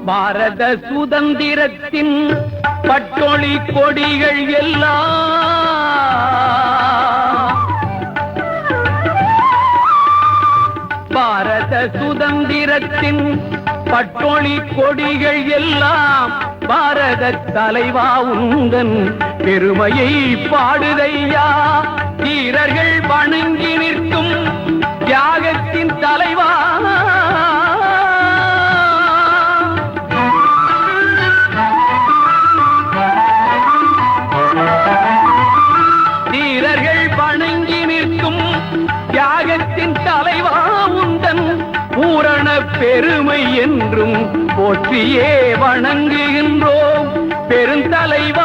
பாரத சுதந்திரத்தின் பட்டொளி கொடிகள் எல்லாம் பாரத சுதந்திரத்தின் பட்டொளி கொடிகள் எல்லாம் பாரத தலைவா உந்தன் பெருமையை பாடுதையா. வீரர்கள் வணங்கி நிற்கும் தியாகத்தின் தலைவா, வீரர்கள் வணங்கி நிற்கும் தியாகத்தின் தலைவா உந்தன் பூரண பெருமை என்றும் போற்றியே வணங்குகின்றோம் பெருந்தலைவா.